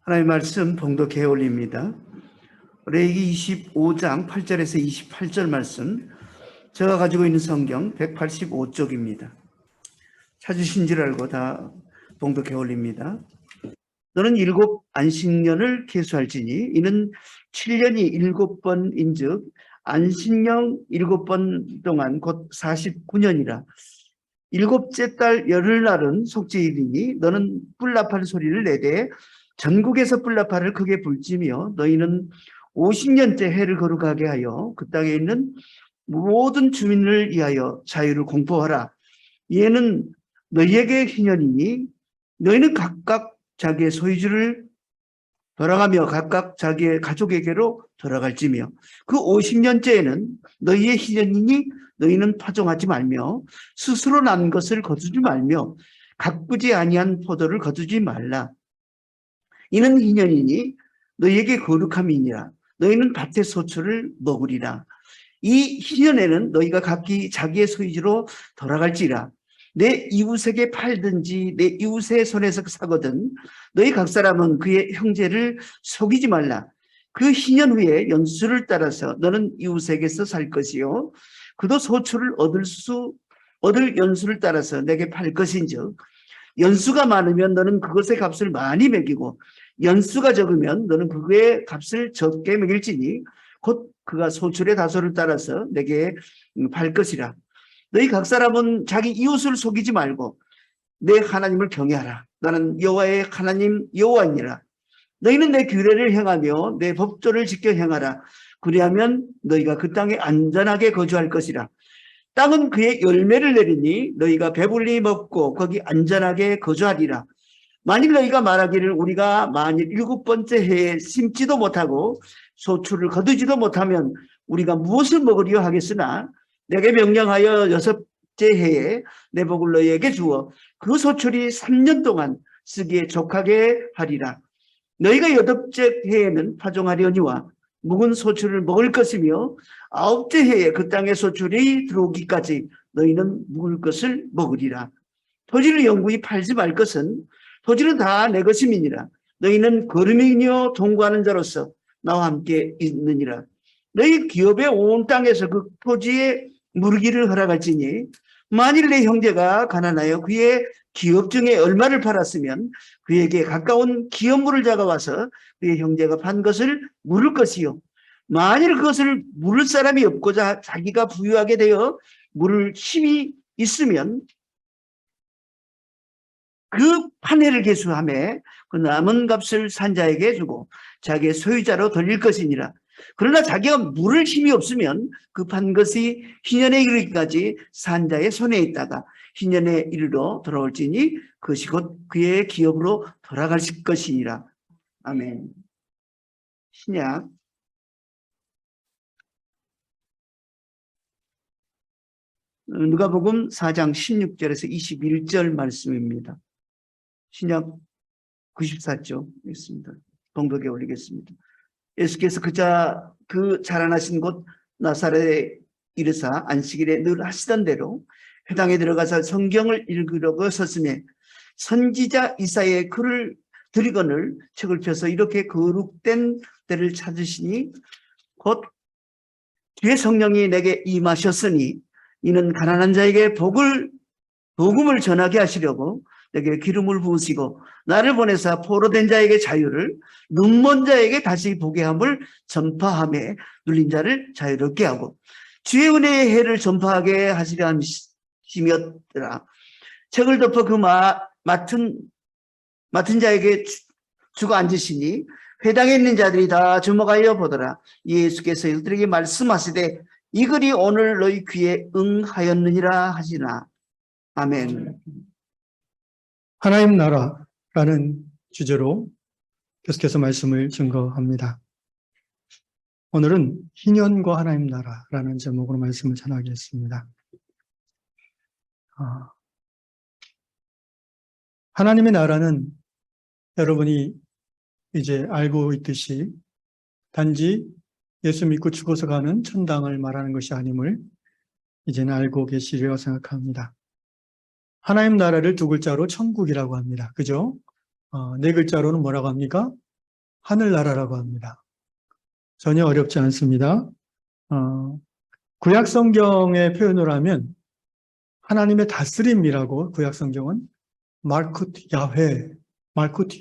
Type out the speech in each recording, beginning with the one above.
하나님의 말씀 봉독해 올립니다. 레위기 25장 8절에서 28절 말씀, 제가 가지고 있는 성경 185쪽입니다. 찾으신 줄 알고 다 봉독해 올립니다. 너는 7 안식년을 계수할지니 이는 7년이 7번인즉 안식년 7번 동안 곧 49년이라. 7째 달 열흘날은 속죄일이니 너는 뿔나팔 소리를 내되 전국에서 뿔나팔을 크게 불지며 너희는 50년째 해를 거룩하게 하여 그 땅에 있는 모든 주민을 위하여 자유를 공포하라. 이에는 너희에게 희년이니 너희는 각각 자기의 소유주를 돌아가며 각각 자기의 가족에게로 돌아갈지며 그 50년째에는 너희의 희년이니 너희는 파종하지 말며 스스로 난 것을 거두지 말며 가꾸지 아니한 포도를 거두지 말라. 이는 희년이니 너희에게 거룩함이니라. 너희는 밭의 소초를 먹으리라. 이 희년에는 너희가 각기 자기의 소유지로 돌아갈지라. 내 이웃에게 팔든지 내 이웃의 손에서 사거든 너희 각 사람은 그의 형제를 속이지 말라. 그 희년 후에 연수를 따라서 너는 이웃에게서 살 것이요 그도 소초를 얻을 연수를 따라서 내게 팔 것인즉 연수가 많으면 너는 그것의 값을 많이 매기고 연수가 적으면 너는 그의 값을 적게 매길지니 곧 그가 소출의 다소를 따라서 내게 팔 것이라. 너희 각 사람은 자기 이웃을 속이지 말고 내 하나님을 경외하라. 나는 여호와의 하나님 여호와이니라. 너희는 내 규례를 행하며 내 법도를 지켜 행하라. 그리하면 너희가 그 땅에 안전하게 거주할 것이라. 땅은 그의 열매를 내리니 너희가 배불리 먹고 거기 안전하게 거주하리라. 만일 너희가 말하기를 우리가 만일 7번째 해에 심지도 못하고 소출을 거두지도 못하면 우리가 무엇을 먹으리요 하겠으나 내게 명령하여 6째 해에 내 복을 너희에게 주어 그 소출이 3년 동안 쓰기에 족하게 하리라. 너희가 8째 해에는 파종하려니와 묵은 소출을 먹을 것이며 9째 해에 그 땅에 소출이 들어오기까지 너희는 묵을 것을 먹으리라. 토지를 영구히 팔지 말 것은 토지는 다 내 것임이니라. 너희는 거름이며 동거하는 자로서 나와 함께 있느니라. 너희 기업의 온 땅에서 그 토지에 무르기를 허락할지니 만일 내 형제가 가난하여 그의 기업 중에 얼마를 팔았으면 그에게 가까운 기업물을 자가 와서 그의 형제가 판 것을 물을 것이요 만일 그것을 물을 사람이 없고자 자기가 부유하게 되어 물을 힘이 있으면 그 판회를 계수하며 그 남은 값을 산자에게 주고 자기의 소유자로 돌릴 것이니라. 그러나 자기가 물을 힘이 없으면 그 판 것이 희년에 이르기까지 산자의 손에 있다가 희년에 이르러 돌아올지니 그것이 곧 그의 기업으로 돌아갈 것이니라. 아멘. 신약 누가복음 4장 16절에서 21절 말씀입니다. 신약 94쪽 있습니다. 봉독에 올리겠습니다. 예수께서 그 자라나신 곳 나사렛에 이르사 안식일에 늘 하시던 대로 회당에 들어가서 성경을 읽으려고 섰으며 선지자 이사야의 글을 들이거늘 책을 펴서 이렇게 거룩된 때를 찾으시니 곧 주의 성령이 내게 임하셨으니 이는 가난한 자에게 복음을 전하게 하시려고 내게 기름을 부으시고 나를 보내사 포로된 자에게 자유를 눈먼 자에게 다시 보게 함을 전파하며 눌린 자를 자유롭게 하고 주의 은혜의 해를 전파하게 하시려 함이었더라. 책을 덮어 그 맡은 자에게 주고 앉으시니 회당에 있는 자들이 다 주목하여 보더라. 예수께서 이들에게 말씀하시되 이 글이 오늘 너희 귀에 응하였느니라 하시나. 아멘. 하나님 나라라는 주제로 계속해서 말씀을 증거합니다. 오늘은 희년과 하나님 나라라는 제목으로 말씀을 전하겠습니다. 하나님의 나라는 여러분이 이제 알고 있듯이 단지 예수 믿고 죽어서 가는 천당을 말하는 것이 아님을 이제는 알고 계시리라고 생각합니다. 하나님 나라를 2글자로 천국이라고 합니다. 그죠? 4글자로는 뭐라고 합니까? 하늘나라라고 합니다. 전혀 어렵지 않습니다. 구약 성경의 표현을 하면 하나님의 다스림이라고 구약 성경은 말쿠트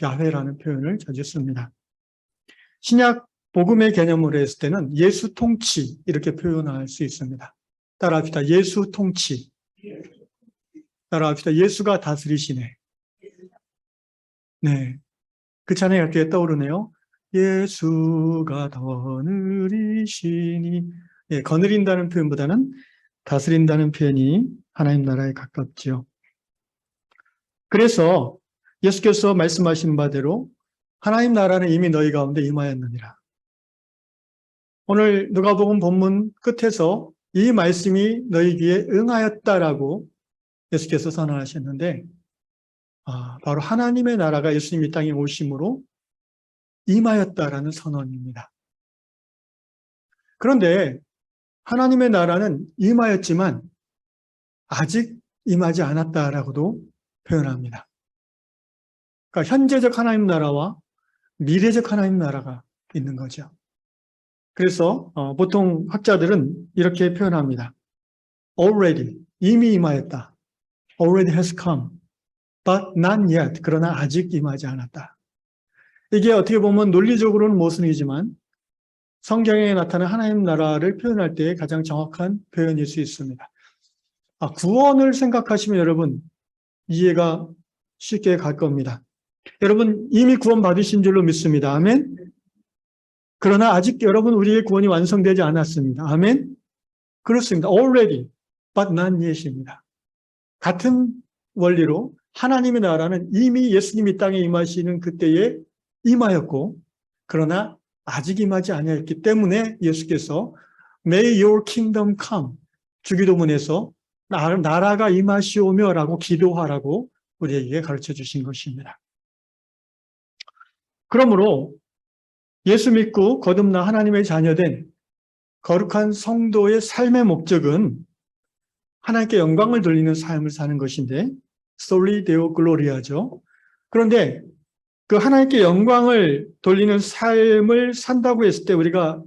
야훼라는 표현을 자주 씁니다. 신약 복음의 개념으로 했을 때는 예수 통치 이렇게 표현할 수 있습니다. 따라합시다. 예수 통치. 따라합시다. 예수가 다스리시네. 네. 그 찬양이 이렇게 떠오르네요. 예수가 거느리시니. 예, 거느린다는 표현보다는 다스린다는 표현이 하나님 나라에 가깝지요. 그래서 예수께서 말씀하신 바대로 하나님 나라는 이미 너희 가운데 임하였느니라. 오늘 누가복음 본문 끝에서 이 말씀이 너희 귀에 응하였다라고 예수께서 선언하셨는데 바로 하나님의 나라가 예수님 이 땅에 오심으로 임하였다라는 선언입니다. 그런데 하나님의 나라는 임하였지만 아직 임하지 않았다라고도 표현합니다. 그러니까 현재적 하나님 나라와 미래적 하나님 나라가 있는 거죠. 그래서 보통 학자들은 이렇게 표현합니다. Already, 이미 임하였다. Already has come, but not yet. 그러나 아직 임하지 않았다. 이게 어떻게 보면 논리적으로는 모순이지만 성경에 나타난 하나님 나라를 표현할 때 가장 정확한 표현일 수 있습니다. 구원을 생각하시면 여러분 이해가 쉽게 갈 겁니다. 여러분 이미 구원 받으신 줄로 믿습니다. 아멘. 그러나 아직 여러분 우리의 구원이 완성되지 않았습니다. 아멘. 그렇습니다. Already, but not yet입니다. 같은 원리로 하나님의 나라는 이미 예수님이 땅에 임하시는 그때에 임하였고 그러나 아직 임하지 아니했기 때문에 예수께서 May your kingdom come 주기도문에서 나라가 임하시오며 라고 기도하라고 우리에게 가르쳐 주신 것입니다. 그러므로 예수 믿고 거듭나 하나님의 자녀된 거룩한 성도의 삶의 목적은 하나님께 영광을 돌리는 삶을 사는 것인데 Soli Deo Gloria죠. 그런데 그 하나님께 영광을 돌리는 삶을 산다고 했을 때 우리가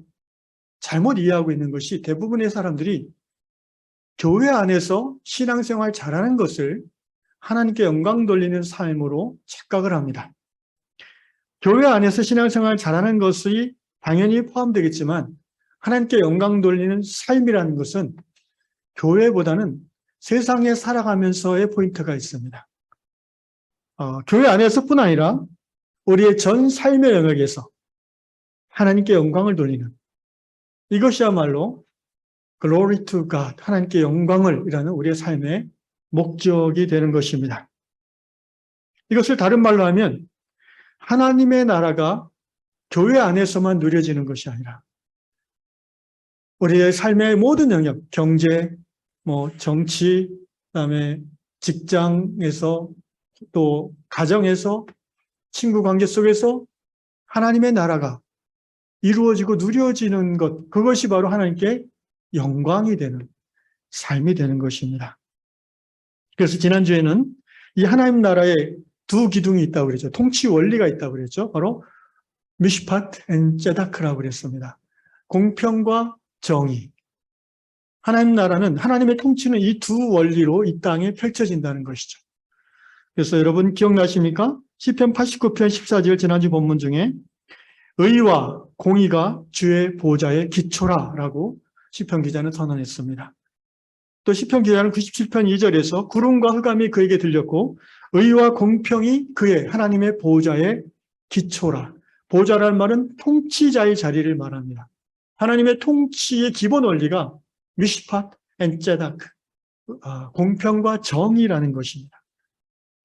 잘못 이해하고 있는 것이 대부분의 사람들이 교회 안에서 신앙생활 잘하는 것을 하나님께 영광 돌리는 삶으로 착각을 합니다. 교회 안에서 신앙생활 잘하는 것이 당연히 포함되겠지만 하나님께 영광 돌리는 삶이라는 것은 교회보다는 세상에 살아가면서의 포인트가 있습니다. 교회 안에서뿐 아니라 우리의 전 삶의 영역에서 하나님께 영광을 돌리는 이것이야말로 Glory to God, 하나님께 영광을 이라는 우리의 삶의 목적이 되는 것입니다. 이것을 다른 말로 하면 하나님의 나라가 교회 안에서만 누려지는 것이 아니라 우리의 삶의 모든 영역, 경제, 정치, 그다음에 직장에서 또 가정에서 친구 관계 속에서 하나님의 나라가 이루어지고 누려지는 것, 그것이 바로 하나님께 영광이 되는 삶이 되는 것입니다. 그래서 지난주에는 이 하나님 나라에 두 기둥이 있다고 그랬죠. 통치 원리가 있다고 그랬죠. 바로 미시팟 앤 제다크라고 그랬습니다. 공평과 정의. 하나님 나라는 하나님의 통치는 이 두 원리로 이 땅에 펼쳐진다는 것이죠. 그래서 여러분 기억나십니까? 시편 89편 14절 지난주 본문 중에 의와 공의가 주의 보좌의 기초라라고 시편 기자는 선언했습니다. 또 시편 기자는 97편 2절에서 구름과 흑암이 그에게 들렸고 의와 공평이 그의 하나님의 보좌의 기초라. 보좌라는 말은 통치자의 자리를 말합니다. 하나님의 통치의 기본 원리가 미시팟 앤 제다크, 공평과 정의라는 것입니다.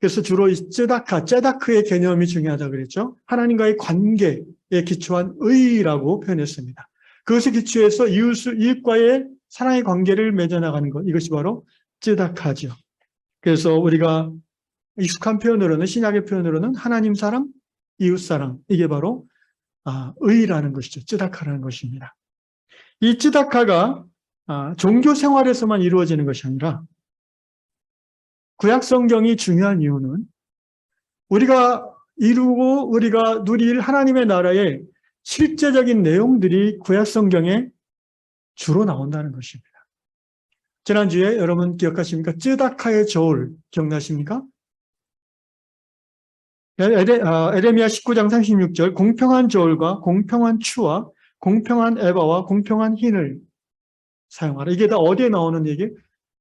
그래서 주로 이 제다크의 개념이 중요하다고 그랬죠. 하나님과의 관계에 기초한 의라고 표현했습니다. 그것에 기초해서 이웃과의 사랑의 관계를 맺어나가는 것, 이것이 바로 제다크죠. 그래서 우리가 익숙한 표현으로는, 신약의 표현으로는 하나님 사랑, 이웃 사랑, 이게 바로 의라는 것이죠. 제다크라는 것입니다. 이 제다크가 종교 생활에서만 이루어지는 것이 아니라 구약 성경이 중요한 이유는 우리가 이루고 우리가 누릴 하나님의 나라의 실제적인 내용들이 구약 성경에 주로 나온다는 것입니다. 지난주에 여러분 기억하십니까? 쯔다카의 저울 기억나십니까? 에레미야 19장 36절 공평한 저울과 공평한 추와 공평한 에바와 공평한 흰을 사용하라. 이게 다 어디에 나오는 얘기?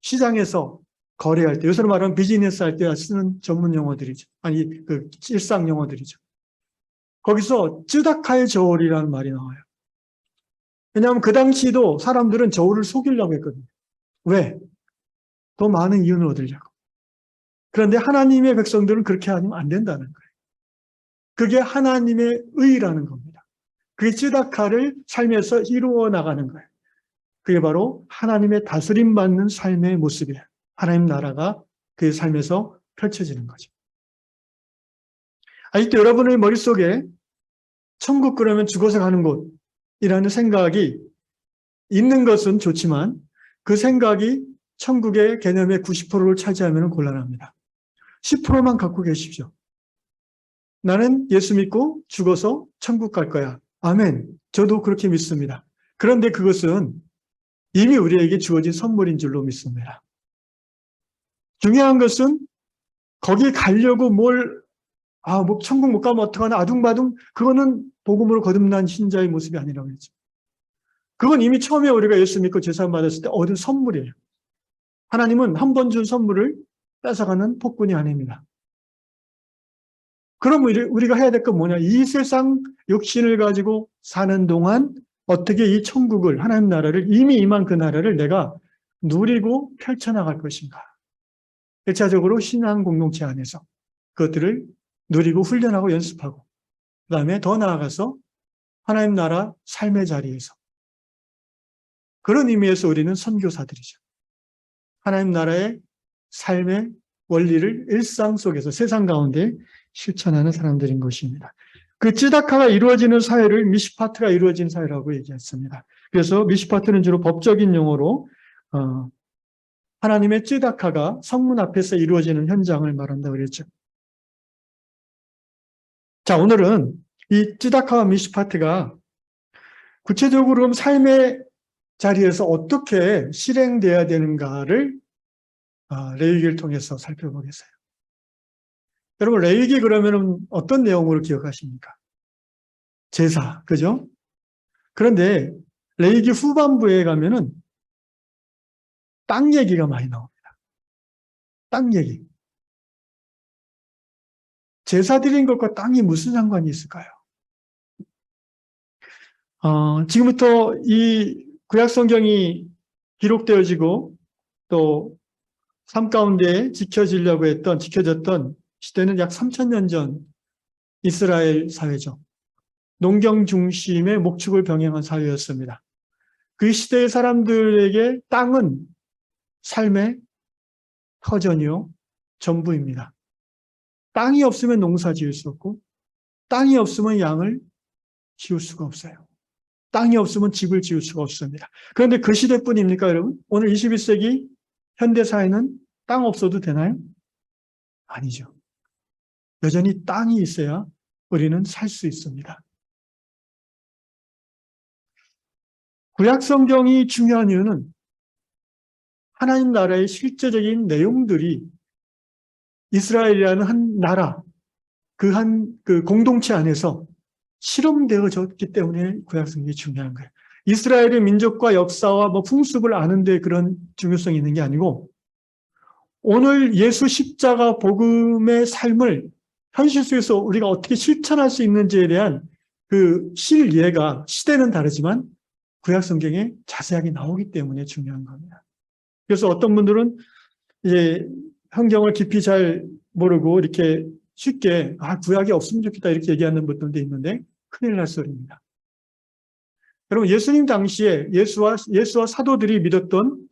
시장에서 거래할 때, 요새로 말하면 비즈니스 할 때 쓰는 전문 용어들이죠. 아니, 그 일상 용어들이죠. 거기서 쯔다카의 저울이라는 말이 나와요. 왜냐하면 그 당시도 사람들은 저울을 속이려고 했거든요. 왜? 더 많은 이윤을 얻으려고. 그런데 하나님의 백성들은 그렇게 하면 안 된다는 거예요. 그게 하나님의 의라는 겁니다. 그게 쯔다카를 삶에서 이루어 나가는 거예요. 그게 바로 하나님의 다스림 받는 삶의 모습이에요. 하나님 나라가 그 삶에서 펼쳐지는 거죠. 아직도 여러분의 머릿속에 천국 그러면 죽어서 가는 곳이라는 생각이 있는 것은 좋지만 그 생각이 천국의 개념의 90%를 차지하면 곤란합니다. 10%만 갖고 계십시오. 나는 예수 믿고 죽어서 천국 갈 거야. 아멘. 저도 그렇게 믿습니다. 그런데 그것은 이미 우리에게 주어진 선물인 줄로 믿습니다. 중요한 것은 거기 가려고 뭐 천국 못 가면 어떡하나 아둥바둥 그거는 복음으로 거듭난 신자의 모습이 아니라고 했죠. 그건 이미 처음에 우리가 예수 믿고 제사 받았을 때 얻은 선물이에요. 하나님은 한 번 준 선물을 뺏어가는 폭군이 아닙니다. 그럼 우리가 해야 될 건 뭐냐? 이 세상 육신을 가지고 사는 동안 어떻게 이 천국을, 하나님 나라를, 이미 임한 그 나라를 내가 누리고 펼쳐나갈 것인가? 1차적으로 신앙 공동체 안에서 그것들을 누리고 훈련하고 연습하고 그 다음에 더 나아가서 하나님 나라 삶의 자리에서 그런 의미에서 우리는 선교사들이죠. 하나님 나라의 삶의 원리를 일상 속에서 세상 가운데 실천하는 사람들인 것입니다. 그 쯔다카가 이루어지는 사회를 미시파트가 이루어진 사회라고 얘기했습니다. 그래서 미시파트는 주로 법적인 용어로 하나님의 쯔다카가 성문 앞에서 이루어지는 현장을 말한다고 그랬죠. 자, 오늘은 이 쯔다카와 미시파트가 구체적으로 삶의 자리에서 어떻게 실행돼야 되는가를 레위기를 통해서 살펴보겠어요. 여러분, 레위기 그러면 어떤 내용으로 기억하십니까? 제사, 그죠? 그런데 레위기 후반부에 가면은 땅 얘기가 많이 나옵니다. 땅 얘기. 제사 드린 것과 땅이 무슨 상관이 있을까요? 지금부터 이 구약 성경이 기록되어지고 또 삶 가운데 지켜졌던 시대는 약 3000년 전 이스라엘 사회죠. 농경 중심의 목축을 병행한 사회였습니다. 그 시대의 사람들에게 땅은 삶의 터전이요, 전부입니다. 땅이 없으면 농사 지을 수 없고 땅이 없으면 양을 키울 수가 없어요. 땅이 없으면 집을 지을 수가 없습니다. 그런데 그 시대뿐입니까, 여러분? 오늘 21세기 현대사회는 땅 없어도 되나요? 아니죠. 여전히 땅이 있어야 우리는 살 수 있습니다. 구약 성경이 중요한 이유는 하나님 나라의 실제적인 내용들이 이스라엘이라는 한 나라, 그 공동체 안에서 실험되어졌기 때문에 구약 성경이 중요한 거예요. 이스라엘의 민족과 역사와 풍습을 아는 데 그런 중요성이 있는 게 아니고 오늘 예수 십자가 복음의 삶을 현실 속에서 우리가 어떻게 실천할 수 있는지에 대한 그 실예가 시대는 다르지만 구약 성경에 자세하게 나오기 때문에 중요한 겁니다. 그래서 어떤 분들은 이제 성경을 깊이 잘 모르고 이렇게 쉽게 구약이 없으면 좋겠다 이렇게 얘기하는 분들도 있는데 큰일 날 소리입니다. 여러분, 예수님 당시에 예수와 사도들이 믿었던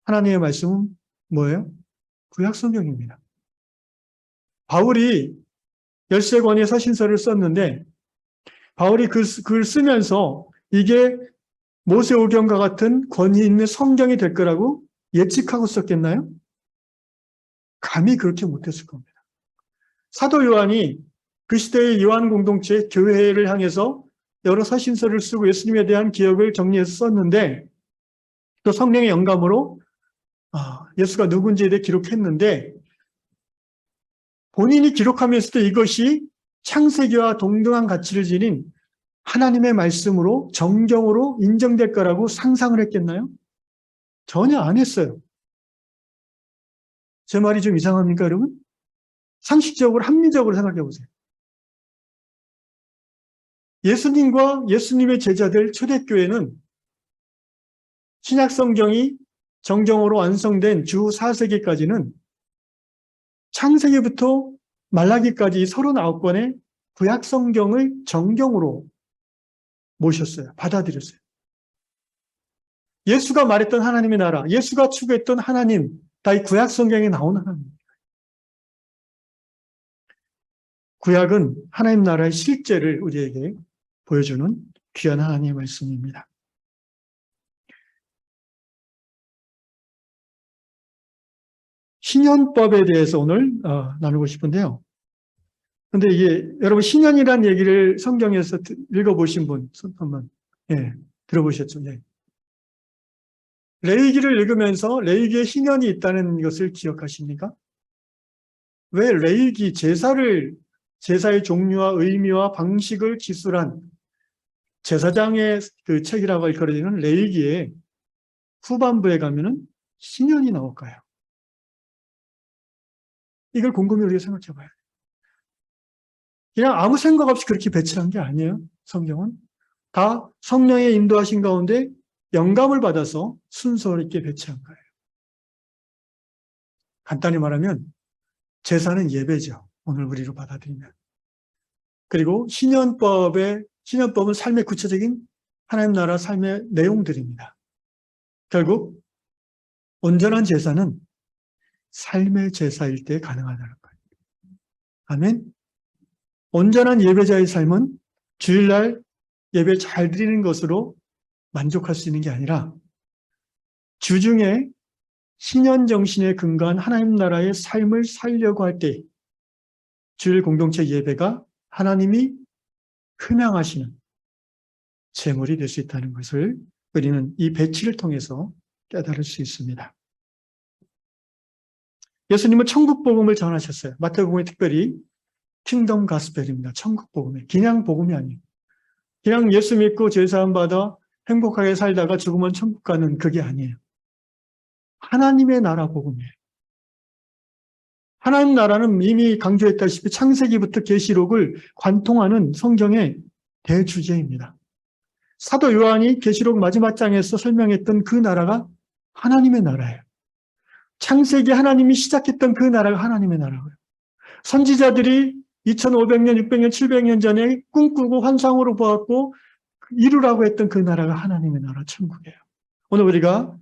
하나님의 말씀은 뭐예요? 구약 성경입니다. 바울이 열세권의 서신서를 썼는데 바울이 글을 쓰면서 이게 모세오경과 같은 권위 있는 성경이 될 거라고 예측하고 썼겠나요? 감히 그렇게 못했을 겁니다. 사도 요한이 그 시대의 요한 공동체 교회를 향해서 여러 서신서를 쓰고 예수님에 대한 기억을 정리해서 썼는데 또 성령의 영감으로 예수가 누군지에 대해 기록했는데 본인이 기록하면서도 이것이 창세기와 동등한 가치를 지닌 하나님의 말씀으로 정경으로 인정될 거라고 상상을 했겠나요? 전혀 안 했어요. 제 말이 좀 이상합니까, 여러분? 상식적으로, 합리적으로 생각해 보세요. 예수님과 예수님의 제자들 초대교회는 신약 성경이 정경으로 완성된 주 4세기까지는 창세기부터 말라기까지 39권의 구약 성경을 정경으로 모셨어요. 받아들였어요. 예수가 말했던 하나님의 나라, 예수가 추구했던 하나님, 다 이 구약 성경에 나온 하나님. 구약은 하나님 나라의 실제를 우리에게 보여주는 귀한 하나님의 말씀입니다. 신현법에 대해서 오늘 나누고 싶은데요. 근데 이게 여러분 신현이라는 얘기를 성경에서 읽어보신 분 한번 들어보셨죠? 예. 레위기를 읽으면서 레위기에 신현이 있다는 것을 기억하십니까? 왜 레위기 제사의 종류와 의미와 방식을 기술한 제사장의 그 책이라고 일컬어지는 레위기에 후반부에 가면은 신현이 나올까요? 이걸 곰곰이 우리가 생각해 봐요. 그냥 아무 생각 없이 그렇게 배치한 게 아니에요. 성경은 다 성령의 인도하신 가운데 영감을 받아서 순서 있게 배치한 거예요. 간단히 말하면 제사는 예배죠. 오늘 우리로 받아들이면. 그리고 신현법은 삶의 구체적인 하나님 나라 삶의 내용들입니다. 결국 온전한 제사는 삶의 제사일 때 가능하다는 거예요. 아멘. 온전한 예배자의 삶은 주일날 예배 잘 드리는 것으로 만족할 수 있는 게 아니라 주중에 신현 정신에 근거한 하나님 나라의 삶을 살려고 할 때 주일 공동체 예배가 하나님이 흠양하시는 제물이 될 수 있다는 것을 우리는 이 배치를 통해서 깨달을 수 있습니다. 예수님은 천국 복음을 전하셨어요. 마태복음에 특별히 킹덤 가스펠입니다. 천국 복음에 그냥 복음이 아니에요. 그냥 예수 믿고 제사함 받아 행복하게 살다가 죽으면 천국 가는 그게 아니에요. 하나님의 나라 복음이에요. 하나님 나라는 이미 강조했다시피 창세기부터 계시록을 관통하는 성경의 대주제입니다. 사도 요한이 계시록 마지막 장에서 설명했던 그 나라가 하나님의 나라예요. 창세기 하나님이 시작했던 그 나라가 하나님의 나라고요. 선지자들이 2500년, 600년, 700년 전에 꿈꾸고 환상으로 보았고 이루라고 했던 그 나라가 하나님의 나라 천국이에요. 오늘 우리가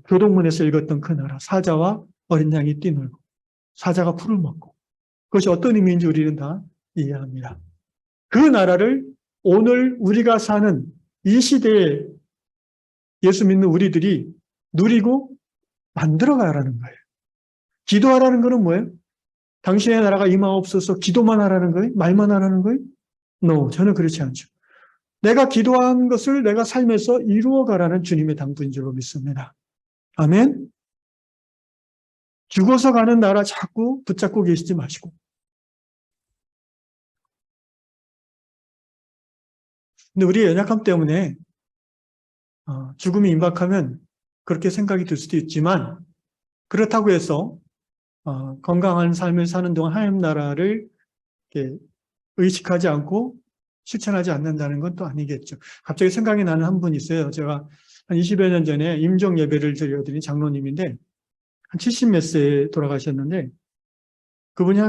교동문에서 읽었던 그 나라, 사자와 어린 양이 뛰놀고 사자가 풀을 먹고 그것이 어떤 의미인지 우리는 다 이해합니다. 그 나라를 오늘 우리가 사는 이 시대에 예수 믿는 우리들이 누리고 만들어가라는 거예요. 기도하라는 거는 뭐예요? 당신의 나라가 임하옵소서 기도만 하라는 거예요? 말만 하라는 거예요? No, 전혀 그렇지 않죠. 내가 기도한 것을 내가 삶에서 이루어가라는 주님의 당부인 줄로 믿습니다. 아멘. 죽어서 가는 나라 자꾸 붙잡고 계시지 마시고 근데 우리의 연약함 때문에 죽음이 임박하면 그렇게 생각이 들 수도 있지만 그렇다고 해서 건강한 삶을 사는 동안 하나님 나라를 이렇게 의식하지 않고 실천하지 않는다는 건 또 아니겠죠. 갑자기 생각이 나는 한 분 있어요. 제가 한 20여 년 전에 임종 예배를 드려드린 장로님인데 한 70몇 세에 돌아가셨는데 그분이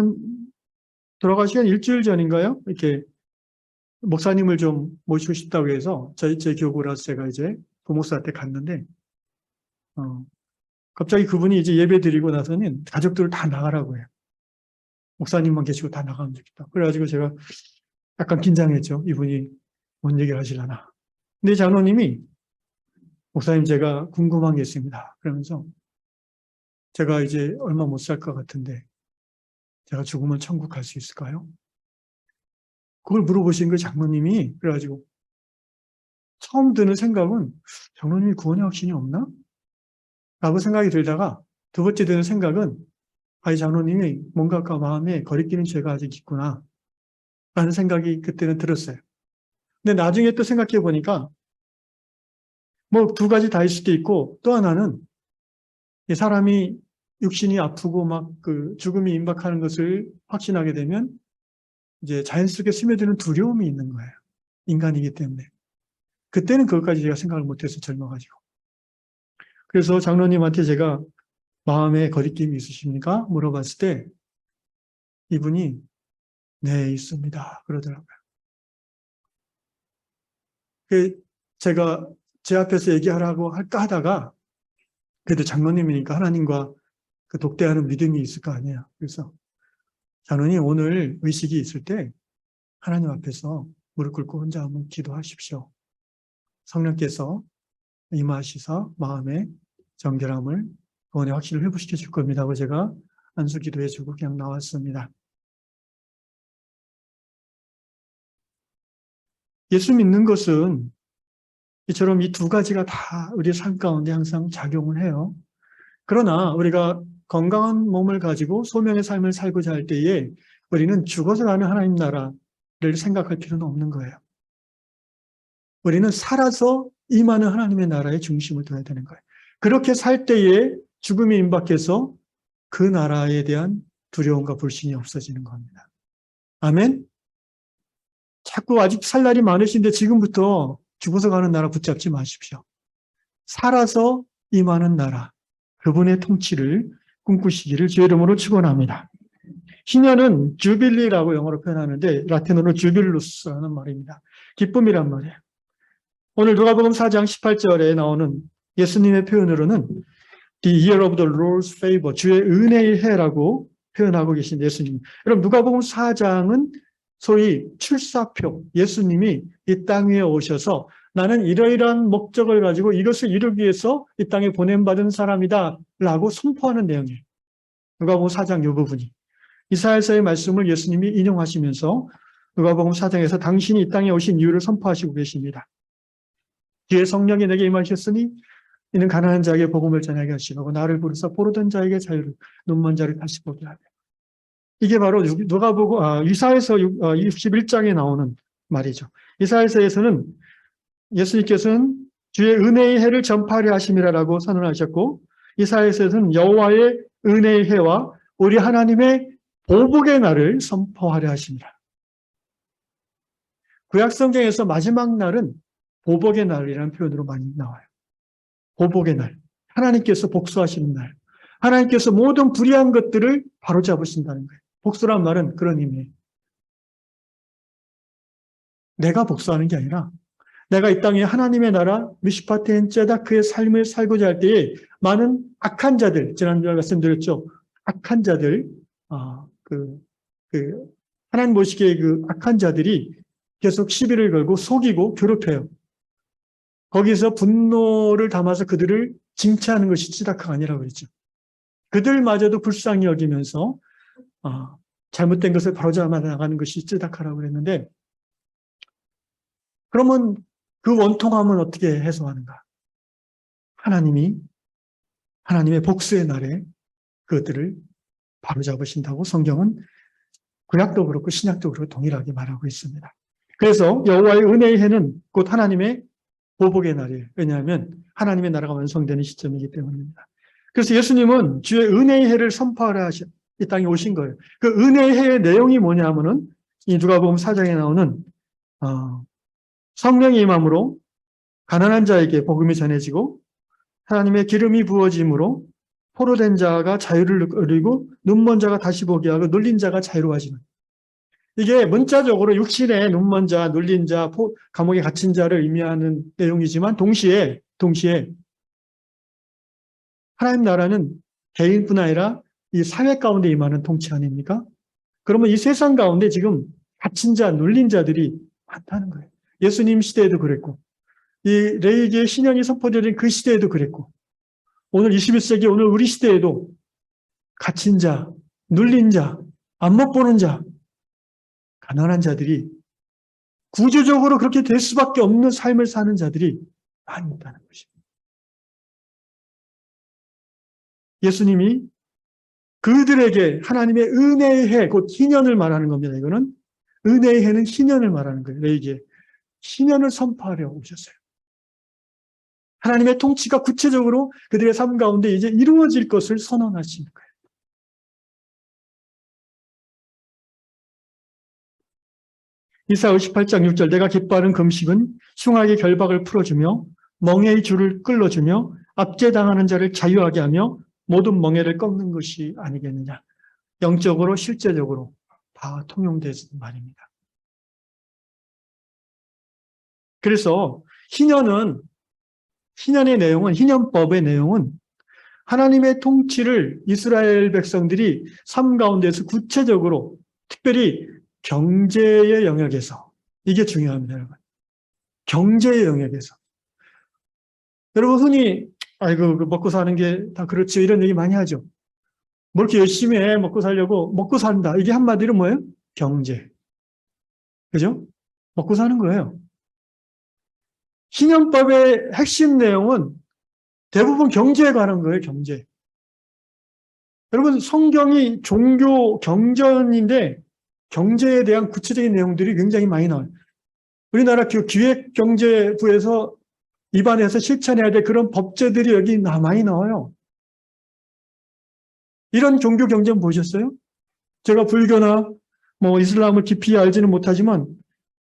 돌아가시기 한 일주일 전인가요? 이렇게 목사님을 좀 모시고 싶다고 해서 제 교구라서 제가 이제 부목사한테 갔는데 갑자기 그분이 이제 예배 드리고 나서는 가족들을 다 나가라고 해요. 목사님만 계시고 다 나가면 좋겠다. 그래가지고 제가 약간 긴장했죠. 이분이 뭔 얘기를 하시려나. 근데 장로님이 목사님 제가 궁금한 게 있습니다. 그러면서 제가 이제 얼마 못 살 것 같은데 제가 죽으면 천국 갈 수 있을까요? 그걸 물어보신 그 장로님이, 그래가지고 처음 드는 생각은 장로님이 구원의 확신이 없나? 라고 생각이 들다가 두 번째 드는 생각은 이 장로님이 뭔가 마음에 거리끼는 죄가 아직 있구나 라는 생각이 그때는 들었어요. 근데 나중에 또 생각해 보니까 뭐 두 가지 다일 수도 있고, 또 하나는 이 사람이 육신이 아프고 막 그 죽음이 임박하는 것을 확신하게 되면 이제 자연스럽게 스며드는 두려움이 있는 거예요. 인간이기 때문에. 그때는 그것까지 제가 생각을 못해서 젊어가지고. 그래서 장로님한테 제가 마음에 거리낌이 있으십니까? 물어봤을 때 이분이 네, 있습니다. 그러더라고요. 제가 제 앞에서 얘기하라고 할까 하다가 그래도 장로님이니까 하나님과 그 독대하는 믿음이 있을 거 아니에요. 그래서 장로님 오늘 의식이 있을 때 하나님 앞에서 무릎 꿇고 혼자 한번 기도하십시오. 성령께서 임하시사 마음의 정결함을 구원의 확신을 회복시켜 줄 겁니다 하고 제가 안수 기도해 주고 그냥 나왔습니다. 예수 믿는 것은 이처럼 이 두 가지가 다 우리의 삶 가운데 항상 작용을 해요. 그러나 우리가 건강한 몸을 가지고 소명의 삶을 살고자 할 때에 우리는 죽어서 가는 하나님 나라를 생각할 필요는 없는 거예요. 우리는 살아서 임하는 하나님의 나라에 중심을 둬야 되는 거예요. 그렇게 살 때에 죽음이 임박해서 그 나라에 대한 두려움과 불신이 없어지는 겁니다. 아멘? 자꾸 아직 살 날이 많으신데 지금부터 죽어서 가는 나라 붙잡지 마십시오. 살아서 임하는 나라, 그분의 통치를 꿈꾸시기를 주의 이름으로 축원합니다. 희년은 주빌리라고 영어로 표현하는데 라틴어로 주빌루스라는 말입니다. 기쁨이란 말이에요. 오늘 누가복음 4장 18절에 나오는 예수님의 표현으로는 The year of the Lord's favor, 주의 은혜의 해라고 표현하고 계신 예수님. 여러분 누가복음 4장은 소위 출사표, 예수님이 이 땅 위에 오셔서 나는 이러이러한 목적을 가지고 이것을 이루기 위해서 이 땅에 보냄받은 사람이다 라고 선포하는 내용이에요. 누가복음 4장 이 부분이. 이사야서의 말씀을 예수님이 인용하시면서 누가복음 4장에서 당신이 이 땅에 오신 이유를 선포하시고 계십니다. 뒤에 성령이 내게 임하셨으니 이는 가난한 자에게 복음을 전하게 하시고 나를 부르사 포로된 자에게 자유를, 눈먼 자를 다시 보게 하며. 이게 바로 이사야서 61장에 나오는 말이죠. 이사야서에서는 예수님께서는 주의 은혜의 해를 전파하려 하심이라고 선언하셨고, 이사야서에서는 여호와의 은혜의 해와 우리 하나님의 보복의 날을 선포하려 하십니다. 구약 성경에서 마지막 날은 보복의 날이라는 표현으로 많이 나와요. 보복의 날, 하나님께서 복수하시는 날, 하나님께서 모든 불의한 것들을 바로잡으신다는 거예요. 복수란 말은 그런 의미예요. 내가 복수하는 게 아니라 내가 이 땅에 하나님의 나라 미슈파테인 제다크의 삶을 살고자 할 때에 많은 악한 자들, 지난주에 말씀드렸죠. 악한 자들, 하나님 보시기에 그 악한 자들이 계속 시비를 걸고 속이고 괴롭혀요. 거기서 분노를 담아서 그들을 징치하는 것이 제다크가 아니라고 그랬죠. 그들마저도 불쌍히 여기면서 잘못된 것을 바로잡아 나가는 것이 제다크라고 그랬는데, 그러면 그 원통함은 어떻게 해소하는가? 하나님의 복수의 날에 그것들을 바로잡으신다고 성경은 구약도 그렇고 신약도 그렇고 동일하게 말하고 있습니다. 그래서 여호와의 은혜의 해는 곧 하나님의 보복의 날이에요. 왜냐하면 하나님의 나라가 완성되는 시점이기 때문입니다. 그래서 예수님은 주의 은혜의 해를 선포하려 하셔 이 땅에 오신 거예요. 그 은혜의 해의 내용이 뭐냐면은 이 누가복음 4장에 나오는 성령의 임함으로 가난한 자에게 복음이 전해지고 하나님의 기름이 부어짐으로 포로된 자가 자유를 누리고 눈먼 자가 다시 보게 하고 눌린 자가 자유로워지는, 이게 문자적으로 육신의 눈먼 자, 눌린 자, 감옥에 갇힌 자를 의미하는 내용이지만 동시에 하나님 나라는 개인뿐 아니라 이 사회 가운데 임하는 통치 아닙니까? 그러면 이 세상 가운데 지금 갇힌 자, 눌린 자들이 많다는 거예요. 예수님 시대에도 그랬고, 이 레위기의 신령이 선포되는 그 시대에도 그랬고, 오늘 21세기 오늘 우리 시대에도 갇힌 자, 눌린 자, 안못 보는 자, 가난한 자들이 구조적으로 그렇게 될 수밖에 없는 삶을 사는 자들이 많이 있다는 것입니다. 예수님이 그들에게 하나님의 은혜의 해, 곧 희년을 말하는 겁니다. 이거는 은혜의 해는 희년을 말하는 거예요. 너에게 희년을 선포하려 오셨어요. 하나님의 통치가 구체적으로 그들의 삶 가운데 이제 이루어질 것을 선언하시는 거예요. 이사야 58장 6절 내가 기뻐하는 금식은 흉악의 결박을 풀어주며 멍에의 줄을 끌어주며 압제당하는 자를 자유하게 하며 모든 멍에를 꺾는 것이 아니겠느냐. 영적으로 실제적으로 다 통용되는 말입니다. 그래서 희년의 내용은 희년법의 내용은 하나님의 통치를 이스라엘 백성들이 삶 가운데서 구체적으로 특별히 경제의 영역에서 이게 중요합니다, 여러분. 경제의 영역에서. 여러분 흔히 아이고 먹고 사는 게 다 그렇죠 이런 얘기 많이 하죠. 뭐 이렇게 열심히 해 먹고 살려고 먹고 산다. 이게 한마디로 뭐예요? 경제. 그죠? 먹고 사는 거예요. 신현법의 핵심 내용은 대부분 경제에 관한 거예요, 경제. 여러분, 성경이 종교 경전인데 경제에 대한 구체적인 내용들이 굉장히 많이 나와요. 우리나라 기획경제부에서 입안에서 실천해야 될 그런 법제들이 여기 많이 나와요. 이런 종교 경전 보셨어요? 제가 불교나 뭐 이슬람을 깊이 알지는 못하지만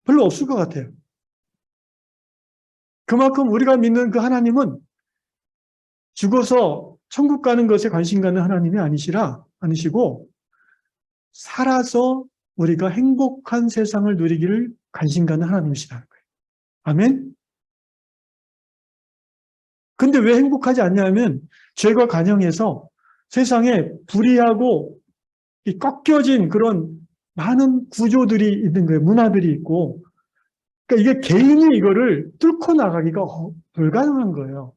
별로 없을 것 같아요. 그만큼 우리가 믿는 그 하나님은 죽어서 천국 가는 것에 관심 갖는 하나님이 아니시고 살아서 우리가 행복한 세상을 누리기를 관심 갖는 하나님이시라는 거예요. 아멘? 근데 왜 행복하지 않냐면 죄가 관영해서 세상에 불의하고 꺾여진 그런 많은 구조들이 있는 거예요. 문화들이 있고. 그러니까 이게 개인이 이거를 뚫고 나가기가 불가능한 거예요.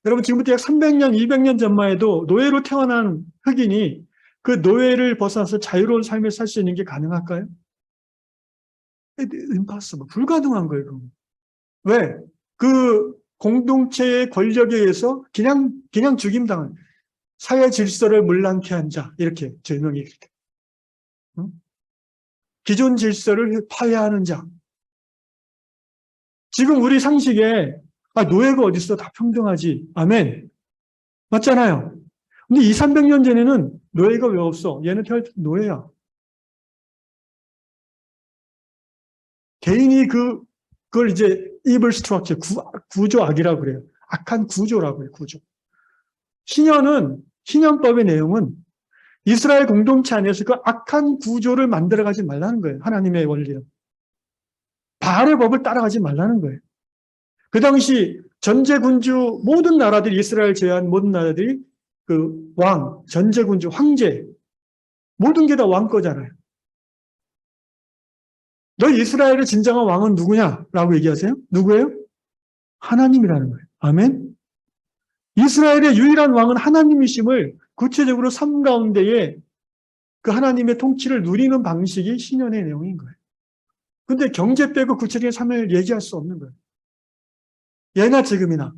여러분 지금부터 약 300년, 200년 전만 해도 노예로 태어난 흑인이 그 노예를 벗어나서 자유로운 삶을 살 수 있는 게 가능할까요? impossible. 불가능한 거예요. 그건. 왜? 그 공동체의 권력에 의해서 그냥 죽임당한 사회 질서를 문란케 한 자 이렇게 제명이 돼. 응? 기존 질서를 파괴하는 자. 지금 우리 상식에 노예가 어디 있어? 다 평등하지. 아멘. 맞잖아요. 근데 2, 300년 전에는 노예가 왜 없어? 얘는 태어날 때 노예야. 개인이 그걸 이제 evil structure, 구조악이라고 그래요. 악한 구조라고 해요, 구조. 신현법의 내용은 이스라엘 공동체 안에서 그 악한 구조를 만들어가지 말라는 거예요. 하나님의 원리는. 바알의 법을 따라가지 말라는 거예요. 그 당시 전제군주 모든 나라들이 이스라엘 제외한 모든 나라들이 그 왕, 전제군주, 황제 모든 게 다 왕 거잖아요. 너 이스라엘의 진정한 왕은 누구냐라고 얘기하세요? 누구예요? 하나님이라는 거예요. 아멘. 이스라엘의 유일한 왕은 하나님이심을 구체적으로 삶 가운데에 그 하나님의 통치를 누리는 방식이 신현의 내용인 거예요. 근데 경제 빼고 구체적인 삶을 얘기할 수 없는 거예요. 예나 지금이나.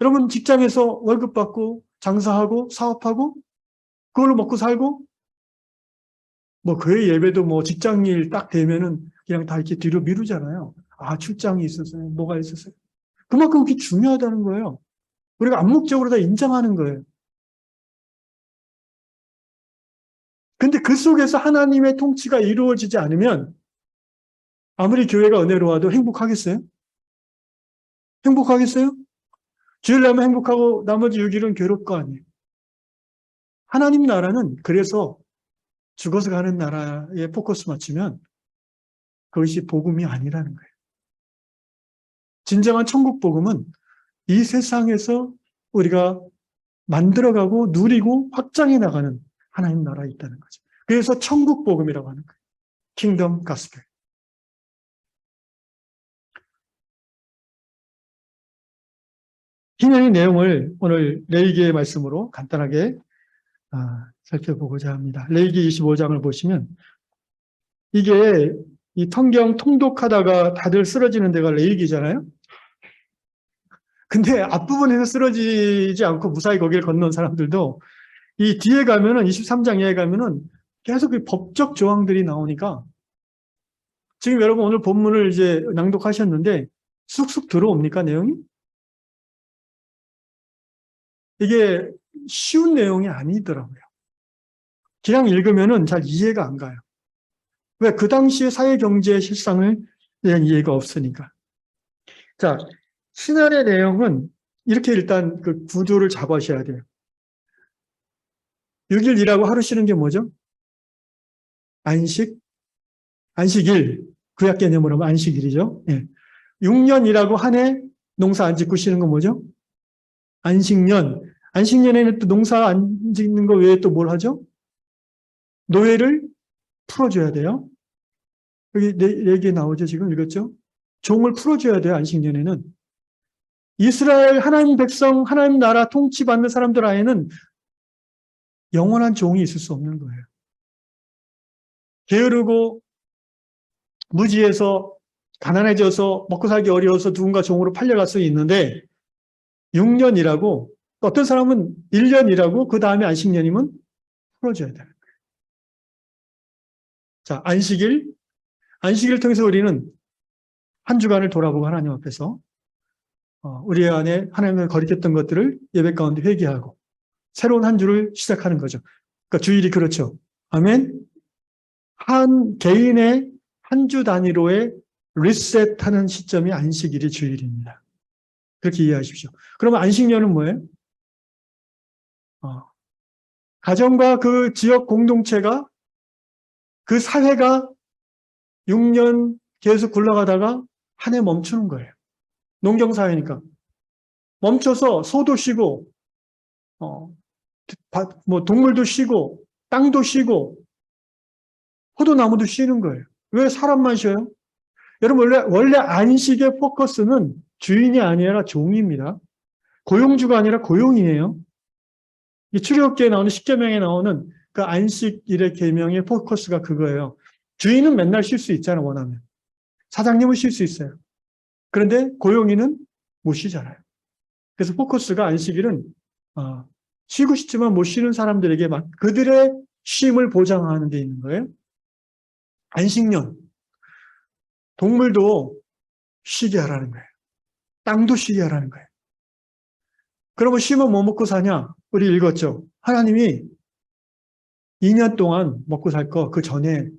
여러분 직장에서 월급 받고 장사하고 사업하고 그걸로 먹고 살고 뭐 교회 예배도 뭐 직장일 딱 되면은 그냥 다 이렇게 뒤로 미루잖아요. 출장이 있었어요. 뭐가 있었어요. 그만큼 그게 중요하다는 거예요. 우리가 암묵적으로 다 인정하는 거예요. 근데 그 속에서 하나님의 통치가 이루어지지 않으면 아무리 교회가 은혜로워도 행복하겠어요? 행복하겠어요? 주일 나면 행복하고 나머지 6일은 괴로울 거 아니에요. 하나님 나라는 그래서 죽어서 가는 나라에 포커스 맞추면 그것이 복음이 아니라는 거예요. 진정한 천국 복음은 이 세상에서 우리가 만들어가고 누리고 확장해 나가는 하나님 나라에 있다는 거죠. 그래서 천국 복음이라고 하는 거예요. 킹덤 가스펠. 희년의 내용을 오늘 레위기의 말씀으로 간단하게 살펴보고자 합니다. 레위기 25장을 보시면 이게 이 성경 통독하다가 다들 쓰러지는 데가 레위기잖아요. 근데 앞부분에서 쓰러지지 않고 무사히 거기를 건넌 사람들도 이 뒤에 가면은 23장 이하에 가면은 계속 이 법적 조항들이 나오니까 지금 여러분 오늘 본문을 이제 낭독하셨는데 쑥쑥 들어옵니까, 내용이? 이게 쉬운 내용이 아니더라고요. 그냥 읽으면은 잘 이해가 안 가요. 왜? 그 당시의 사회 경제의 실상을 대한 이해가 없으니까. 자, 신안의 내용은 이렇게 일단 그 구조를 잡으셔야 돼요. 6일 일하고 하루 쉬는 게 뭐죠? 안식일. 구약 개념으로 하면 안식일이죠. 예. 6년 일하고 한 해 농사 안 짓고 쉬는 건 뭐죠? 안식년. 안식년에는 또 농사 안 짓는 거 외에 또 뭘 하죠? 노예를 풀어줘야 돼요. 여기 얘기 나오죠? 지금 읽었죠? 종을 풀어줘야 돼요. 안식년에는. 이스라엘 하나님 백성, 하나님 나라 통치받는 사람들 안에는 영원한 종이 있을 수 없는 거예요. 게으르고 무지해서 가난해져서 먹고 살기 어려워서 누군가 종으로 팔려갈 수 있는데 6년 일하고 어떤 사람은 1년 일하고 그 다음에 안식년이면 풀어줘야 되는 거예요. 자, 안식일을 통해서 우리는 한 주간을 돌아보고 하나님 앞에서 우리 안에 하나님을 거리켰던 것들을 예배 가운데 회개하고 새로운 한 주를 시작하는 거죠. 그러니까 주일이 그렇죠. 아멘. 한 개인의 한 주 단위로의 리셋하는 시점이 안식일이 주일입니다. 그렇게 이해하십시오. 그러면 안식년은 뭐예요? 가정과 그 지역 공동체가 그 사회가 6년 계속 굴러가다가 한 해 멈추는 거예요. 농경사회니까. 멈춰서 소도 쉬고, 동물도 쉬고, 땅도 쉬고, 포도나무도 쉬는 거예요. 왜 사람만 쉬어요? 여러분, 원래 안식의 포커스는 주인이 아니라 종입니다. 고용주가 아니라 고용이에요. 이 출애굽기에 나오는 십계명에 나오는 그 안식일의 계명의 포커스가 그거예요. 주인은 맨날 쉴 수 있잖아, 원하면. 사장님은 쉴 수 있어요. 그런데 고용인은 못 쉬잖아요. 그래서 포커스가 안식일은 쉬고 싶지만 못 쉬는 사람들에게 막 그들의 쉼을 보장하는 데 있는 거예요. 안식년. 동물도 쉬게 하라는 거예요. 땅도 쉬게 하라는 거예요. 그러면 쉬면 뭐 먹고 사냐? 우리 읽었죠. 하나님이 2년 동안 먹고 살 거 그 전에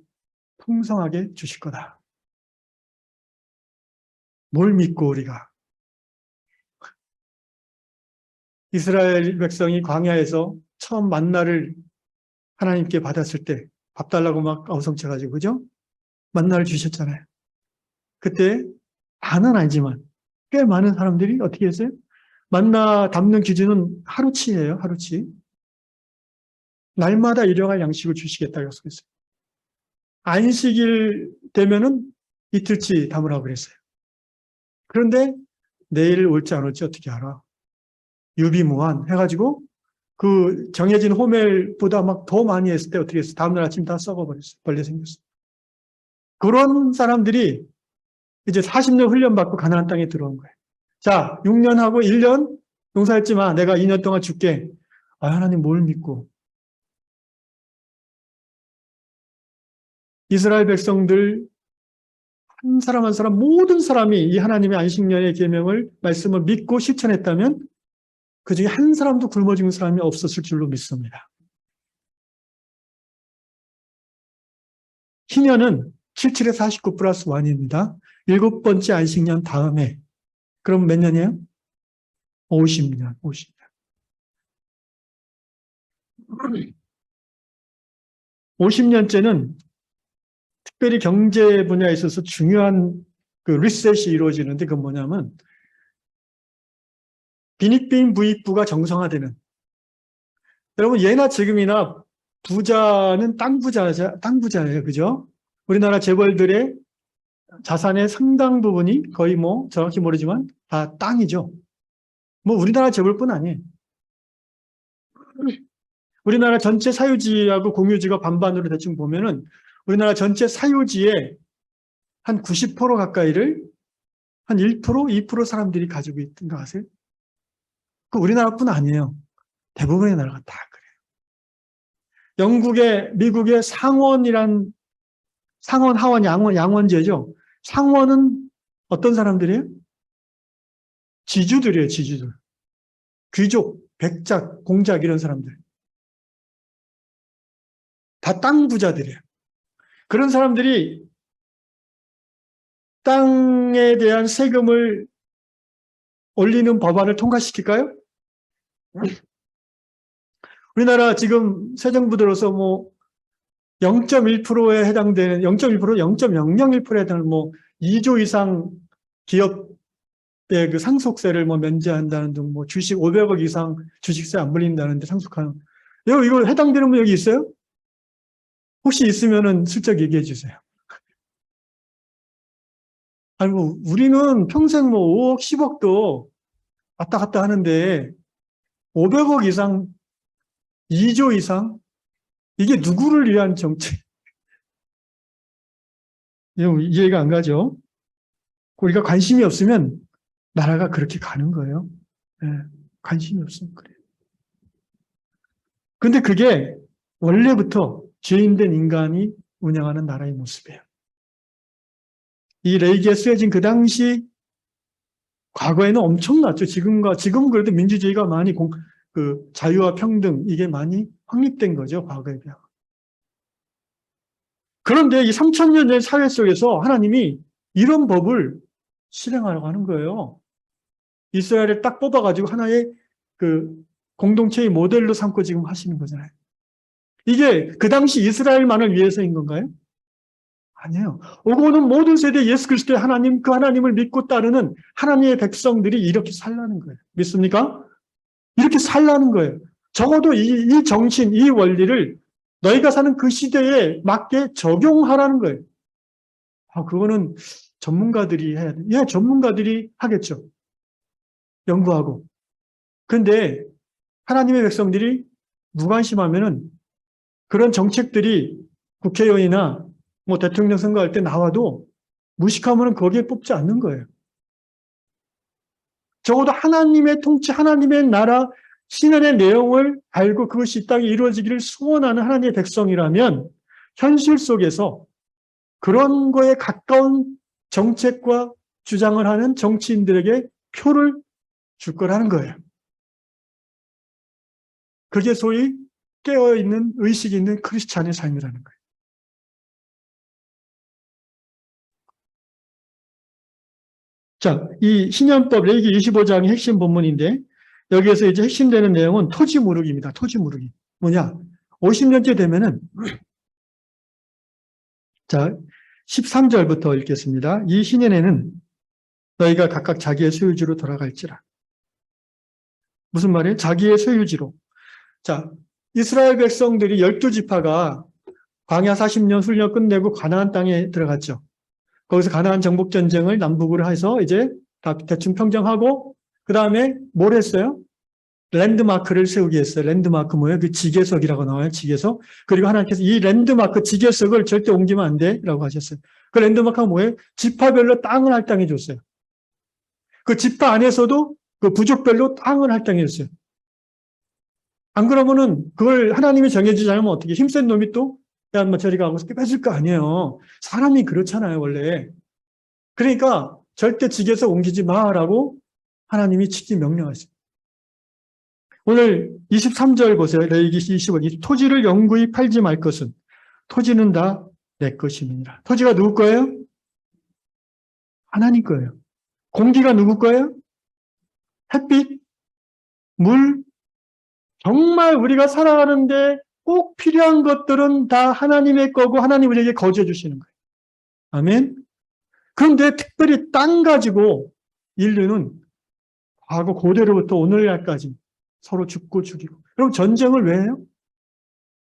풍성하게 주실 거다. 뭘 믿고 우리가? 이스라엘 백성이 광야에서 처음 만나를 하나님께 받았을 때 밥 달라고 막 어성쳐가지고 그죠? 만나를 주셨잖아요. 그때 다는 아니지만 꽤 많은 사람들이 어떻게 했어요? 만나 담는 기준은 하루치예요. 하루치. 날마다 일용할 양식을 주시겠다고 약속했어요. 안식일 되면은 이틀치 담으라고 그랬어요. 그런데 내일 올지 안 올지 어떻게 알아? 유비무환 해가지고 그 정해진 호멜보다 막 더 많이 했을 때 어떻게 했어요? 다음날 아침 다 썩어버렸어요. 벌레 생겼어요. 그런 사람들이 이제 40년 훈련받고 가나안 땅에 들어온 거예요. 자, 6년 하고 1년 농사했지 마. 내가 2년 동안 줄게. 하나님 뭘 믿고. 이스라엘 백성들 한 사람 한 사람 모든 사람이 이 하나님의 안식년의 계명을 말씀을 믿고 실천했다면 그중에 한 사람도 굶어 죽는 사람이 없었을 줄로 믿습니다. 희년은 77에 49 플러스 1입니다. 7번째 안식년 다음에. 그럼 몇 년이에요? 50년. 50년째는 특별히 경제 분야에 있어서 중요한 그 리셋이 이루어지는데 그건 뭐냐면 빈익빈 부익부가 정상화되는. 여러분 예나 지금이나 부자는 땅 부자예요. 그죠? 우리나라 재벌들의 자산의 상당 부분이 거의 뭐 정확히 모르지만 다 땅이죠. 뭐 우리나라 재벌뿐 아니에요. 우리나라 전체 사유지하고 공유지가 반반으로 대충 보면은 우리나라 전체 사유지의 한 90% 가까이를 한 1%, 2% 사람들이 가지고 있던 거 아세요? 그 우리나라뿐 아니에요. 대부분의 나라가 다 그래요. 영국의, 미국의 상원, 하원, 양원제죠. 상원은 어떤 사람들이에요? 지주들이에요, 지주들. 귀족, 백작, 공작 이런 사람들. 다 땅 부자들이에요. 그런 사람들이 땅에 대한 세금을 올리는 법안을 통과시킬까요? 우리나라 지금 새 정부 들어서 뭐 0.1%에 해당되는 0.1%, 0.001%에 해당하는 뭐 2조 이상 기업의 그 상속세를 뭐 면제한다는 등 뭐 주식 500억 이상 주식세 안 물린다는데 상속하는 이거 해당되는 분 여기 있어요? 혹시 있으면은 슬쩍 얘기해 주세요. 아니 뭐 우리는 평생 뭐 5억, 10억도 왔다 갔다 하는데 500억 이상, 2조 이상 이게 누구를 위한 정책? 이해가 안 가죠? 우리가 관심이 없으면 나라가 그렇게 가는 거예요. 네, 관심이 없으면 그래요. 근데 그게 원래부터 죄인된 인간이 운영하는 나라의 모습이에요. 이 레이기에 쓰여진 그 당시 과거에는 엄청났죠. 지금은 그래도 민주주의가 많이 자유와 평등 이게 많이 확립된 거죠. 과거에 비하면. 그런데 이 3000년의 사회 속에서 하나님이 이런 법을 실행하려고 하는 거예요. 이스라엘을 딱 뽑아가지고 하나의 그 공동체의 모델로 삼고 지금 하시는 거잖아요. 이게 그 당시 이스라엘만을 위해서인 건가요? 아니에요. 오고 오는 모든 세대 예수 그리스도의 하나님, 그 하나님을 믿고 따르는 하나님의 백성들이 이렇게 살라는 거예요. 믿습니까? 이렇게 살라는 거예요. 적어도 이 정신, 이 원리를 너희가 사는 그 시대에 맞게 적용하라는 거예요. 그거는 전문가들이 해야 돼요. 예, 전문가들이 하겠죠. 연구하고. 그런데 하나님의 백성들이 무관심하면은 그런 정책들이 국회의원이나 뭐 대통령 선거할 때 나와도 무식하면은 거기에 뽑지 않는 거예요. 적어도 하나님의 통치, 하나님의 나라, 신앙의 내용을 알고 그것이 이 땅에 이루어지기를 소원하는 하나님의 백성이라면 현실 속에서 그런 거에 가까운 정책과 주장을 하는 정치인들에게 표를 줄 거라는 거예요. 그게 소위 깨어있는 의식이 있는 크리스찬의 삶이라는 거예요. 자, 이 신연법 레위기 25장의 핵심 본문인데 여기에서 이제 핵심되는 내용은 토지 무르기입니다. 토지 무르기. 뭐냐? 50년째 되면은 자, 13절부터 읽겠습니다. 이 희년에는 너희가 각각 자기의 소유지로 돌아갈지라. 무슨 말이에요? 자기의 소유지로. 자, 이스라엘 백성들이 12지파가 광야 40년 훈련 끝내고 가나안 땅에 들어갔죠. 거기서 가나안 정복 전쟁을 남북으로 해서 이제 다 대충 평정하고 그 다음에 뭘 했어요? 랜드마크를 세우게 했어요. 랜드마크 뭐예요? 그 지계석이라고 나와요. 지계석. 그리고 하나님께서 이 랜드마크 지계석을 절대 옮기면 안 돼라고 하셨어요. 그 랜드마크가 뭐예요? 지파별로 땅을 할당해 줬어요. 그 지파 안에서도 그 부족별로 땅을 할당해 줬어요. 안 그러면은 그걸 하나님이 정해주지 않으면 어떻게 힘센 놈이 또 야, 뭐 저리 가고 뺏을 거 아니에요. 사람이 그렇잖아요, 원래. 그러니까 절대 지계석 옮기지 마라고 하나님이 직접 명령하셨어요. 오늘 23절 보세요. 레위기 25절. 토지를 영구히 팔지 말 것은 토지는 다 내 것임이니라. 토지가 누구 거예요? 하나님 거예요. 공기가 누구 거예요? 햇빛, 물, 정말 우리가 살아가는데 꼭 필요한 것들은 다 하나님의 거고 하나님 우리에게 거저 주시는 거예요. 아멘. 그런데 특별히 땅 가지고 인류는 과거 고대로부터 오늘날까지 서로 죽고 죽이고. 여러분 전쟁을 왜 해요?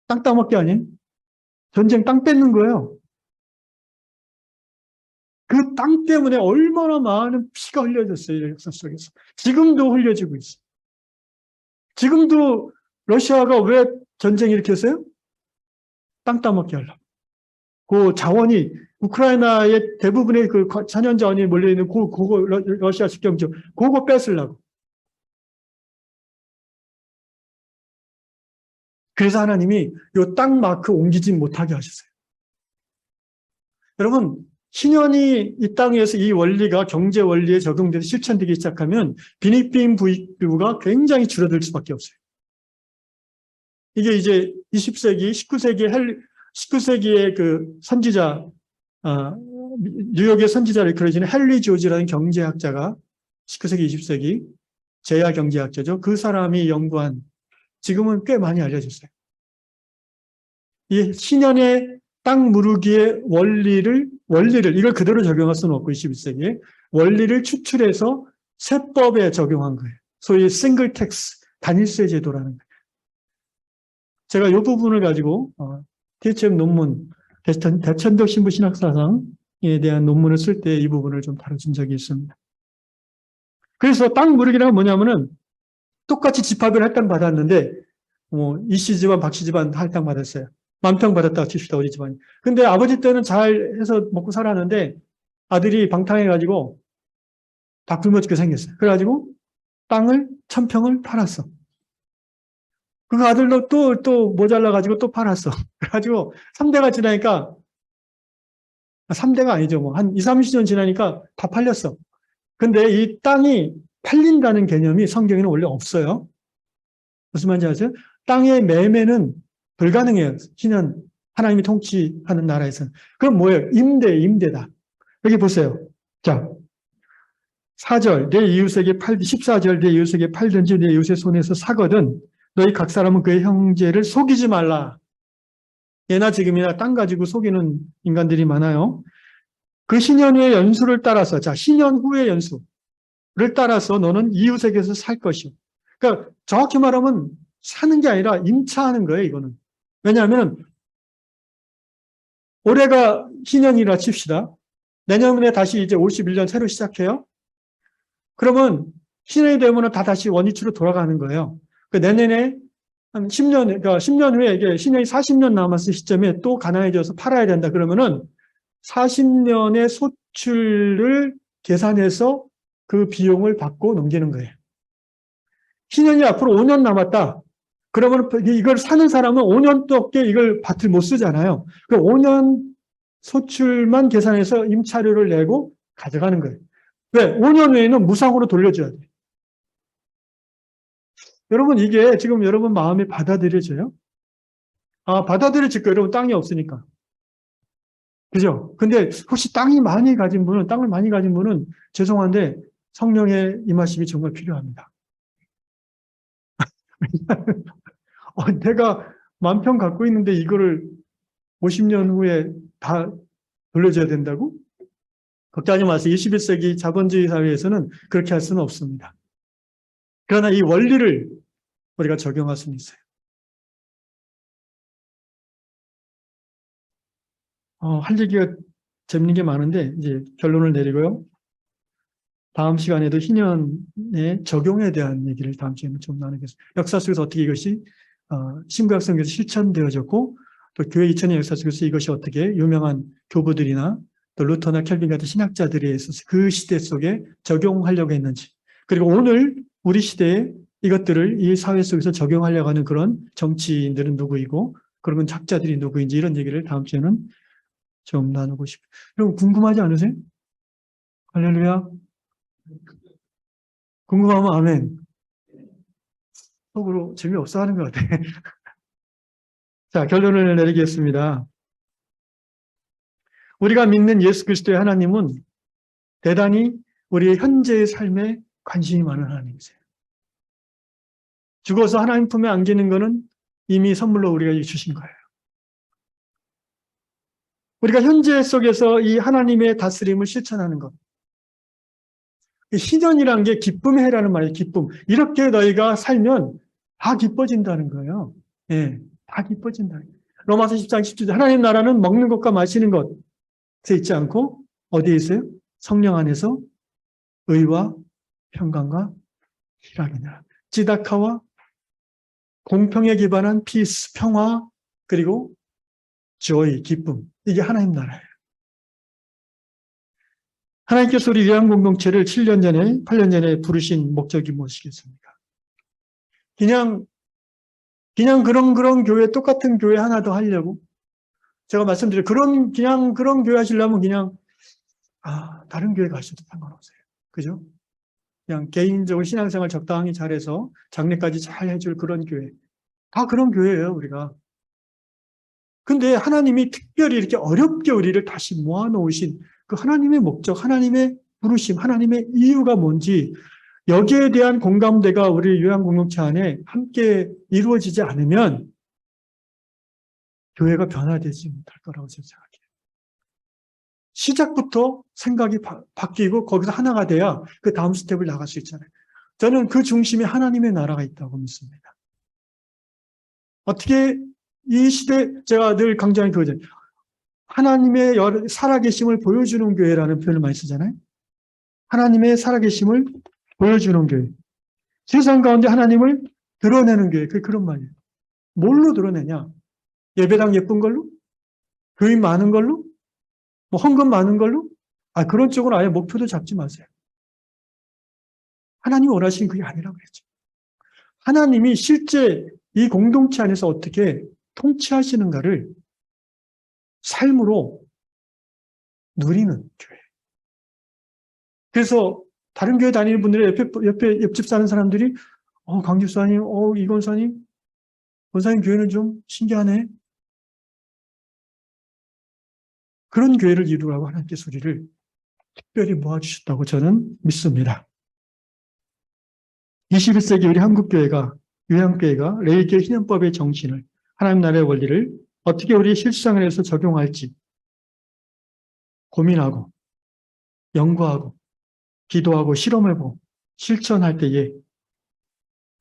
땅 따먹기 아닌? 전쟁 땅 뺏는 거예요. 그 땅 때문에 얼마나 많은 피가 흘려졌어요. 역사 속에서. 지금도 흘려지고 있어요. 지금도 러시아가 왜 전쟁 일으켰어요? 땅 따먹게 하려고. 그 자원이 우크라이나의 대부분의 그 천연 자원이 몰려있는 그거 러시아 식경주 그거 뺏으려고. 그래서 하나님이 요 땅 마크 옮기지 못하게 하셨어요. 여러분, 신현이 이 땅에서 이 원리가 경제 원리에 적용돼서 실천되기 시작하면 빈익빈 부가 굉장히 줄어들 수밖에 없어요. 이게 이제 20세기, 19세기의 그 선지자, 뉴욕의 선지자를 이끌어주는 헨리 조지라는 경제학자가 19세기, 20세기 제야 경제학자죠. 그 사람이 연구한 지금은 꽤 많이 알려졌어요. 이 신현의 땅 무르기의 원리를 이걸 그대로 적용할 수는 없고 21세기에 원리를 추출해서 세법에 적용한 거예요. 소위 싱글 텍스, 단일세 제도라는 거예요. 제가 이 부분을 가지고 THM 논문, 대천덕 신부 신학사상에 대한 논문을 쓸 때 이 부분을 좀 다뤄준 적이 있습니다. 그래서 땅 무르기란 뭐냐면은 똑같이 집합을 할당 받았는데 이씨 집안, 박씨 집안 할당 받았어요. 만평 받았다고 칩시다, 우리 집안이. 근데 아버지 때는 잘 해서 먹고 살았는데 아들이 방탕해가지고 다 굶어 죽게 생겼어요. 그래가지고 땅을 1000평을 팔았어. 그 아들도 또 모자라가지고 또 팔았어. 그래가지고 3대가 지나니까, 3대가 아니죠. 뭐 한 20, 30년 지나니까 다 팔렸어. 근데 이 땅이 팔린다는 개념이 성경에는 원래 없어요. 무슨 말인지 아세요? 땅의 매매는 불가능해요. 신현 하나님이 통치하는 나라에서는. 그럼 뭐예요? 임대다. 여기 보세요. 자, 4절, 내 이웃에게 14절, 내 이웃에게 팔든지 내 이웃의 손에서 사거든 너희 각 사람은 그의 형제를 속이지 말라. 예나 지금이나 땅 가지고 속이는 인간들이 많아요. 그 신현 후의 연수를 따라서, 자, 신현 후의 연수를 따라서 너는 이웃에게서 살 것이요. 그러니까 정확히 말하면 사는 게 아니라 임차하는 거예요, 이거는. 왜냐하면 올해가 신년이라 칩시다. 내년에 다시 이제 51년 새로 시작해요. 그러면 신년이 되면 다 다시 원위치로 돌아가는 거예요. 내년에 한 10년, 그러니까 10년 후에 이게 신년이 40년 남았을 시점에 또 가난해져서 팔아야 된다. 그러면은 40년의 소출을 계산해서 그 비용을 받고 넘기는 거예요. 신년이 앞으로 5년 남았다. 그러면 이걸 사는 사람은 5년 동안 이걸 밭을 못 쓰잖아요. 그 5년 소출만 계산해서 임차료를 내고 가져가는 거예요. 왜? 5년 후에는 무상으로 돌려줘야 돼요. 여러분, 이게 지금 여러분 마음에 받아들여져요? 받아들여질 거예요. 여러분, 땅이 없으니까. 그죠? 근데 혹시 땅을 많이 가진 분은 죄송한데 성령의 임하심이 정말 필요합니다. 내가 10,000평 갖고 있는데 이거를 50년 후에 다 돌려줘야 된다고? 걱정하지 마세요. 21세기 자본주의 사회에서는 그렇게 할 수는 없습니다. 그러나 이 원리를 우리가 적용할 수는 있어요. 할 얘기가 재밌는 게 많은데 이제 결론을 내리고요. 다음 시간에도 신년의 적용에 대한 얘기를 다음 시간에 좀 나누겠습니다. 역사 속에서 어떻게 이것이 신구약성에서 실천되어졌고 또 교회 2000년 역사 속에서 이것이 어떻게 유명한 교부들이나 또 루터나 켈빈 같은 신학자들에 있어서 그 시대 속에 적용하려고 했는지, 그리고 오늘 우리 시대에 이것들을 이 사회 속에서 적용하려고 하는 그런 정치인들은 누구이고 그런 학자들이 누구인지 이런 얘기를 다음 주에는 좀 나누고 싶어요. 여러분 궁금하지 않으세요? 할렐루야. 궁금하면 아멘. 속으로 재미없어 하는 것 같아. 자, 결론을 내리겠습니다. 우리가 믿는 예수 그리스도의 하나님은 대단히 우리의 현재의 삶에 관심이 많은 하나님이세요. 죽어서 하나님 품에 안기는 것은 이미 선물로 우리가 주신 거예요. 우리가 현재 속에서 이 하나님의 다스림을 실천하는 것. 희년이라는 게 기쁨의 해라는 말이에요. 기쁨. 이렇게 너희가 살면 다 기뻐진다는 거예요. 예, 다 기뻐진다는 거예요. 로마서 10장 17절 하나님 나라는 먹는 것과 마시는 것에 있지 않고 어디에 있어요? 성령 안에서 의와 평강과 희락이니라. 찌다카와 공평에 기반한 피스, 평화, 그리고 joy, 기쁨. 이게 하나님 나라예요. 하나님께서 우리 위안 공동체를 7년 전에, 8년 전에 부르신 목적이 무엇이겠습니까? 그냥 그런 교회, 똑같은 교회 하나 더 하려고. 제가 말씀드린 그런 교회 하시려면 다른 교회 가셔도 상관없어요. 그죠? 그냥 개인적으로 신앙생활 적당히 잘해서 장례까지 잘 해줄 그런 교회. 다 그런 교회예요, 우리가. 근데 하나님이 특별히 이렇게 어렵게 우리를 다시 모아놓으신 그 하나님의 목적, 하나님의 부르심, 하나님의 이유가 뭔지 여기에 대한 공감대가 우리 요한 공동체 안에 함께 이루어지지 않으면 교회가 변화되지 못할 거라고 생각해요. 시작부터 생각이 바뀌고 거기서 하나가 돼야 그 다음 스텝을 나갈 수 있잖아요. 저는 그 중심에 하나님의 나라가 있다고 믿습니다. 어떻게 이 시대, 제가 늘 강조하는 그거죠. 하나님의 살아계심을 보여주는 교회라는 표현을 많이 쓰잖아요. 하나님의 살아계심을 보여주는 교회. 세상 가운데 하나님을 드러내는 교회. 그게 그런 말이에요. 뭘로 드러내냐? 예배당 예쁜 걸로? 교인 많은 걸로? 뭐 헌금 많은 걸로? 그런 쪽으로 아예 목표도 잡지 마세요. 하나님이 원하시는 그게 아니라고 그랬죠. 하나님이 실제 이 공동체 안에서 어떻게 통치하시는가를 삶으로 누리는 교회. 그래서 다른 교회 다니는 분들이 옆집 사는 사람들이 강 집사님, 이 권사님, 권사님 교회는 좀 신기하네. 그런 교회를 이루라고 하나님께서 우리를 특별히 모아주셨다고 저는 믿습니다. 21세기 우리 한국교회가, 요양교회가 레위기의 희년법의 정신을, 하나님 나라의 원리를 어떻게 우리 실생활에서 적용할지 고민하고 연구하고 기도하고 실험해보고 실천할 때에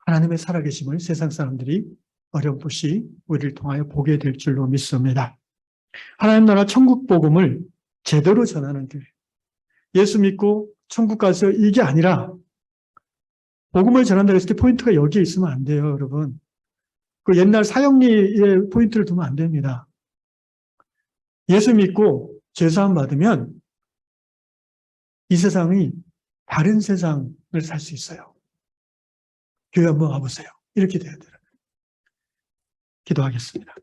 하나님의 살아계심을 세상 사람들이 어렴풋이 우리를 통하여 보게 될 줄로 믿습니다. 하나님 나라 천국 복음을 제대로 전하는 교회. 예수 믿고 천국 가서 이게 아니라 복음을 전한다고 했을 때 포인트가 여기에 있으면 안 돼요, 여러분. 그 옛날 사형리의 포인트를 두면 안 됩니다. 예수 믿고 죄사함 받으면 이 세상이 다른 세상을 살 수 있어요. 교회 한번 와보세요. 이렇게 돼야 돼요. 기도하겠습니다.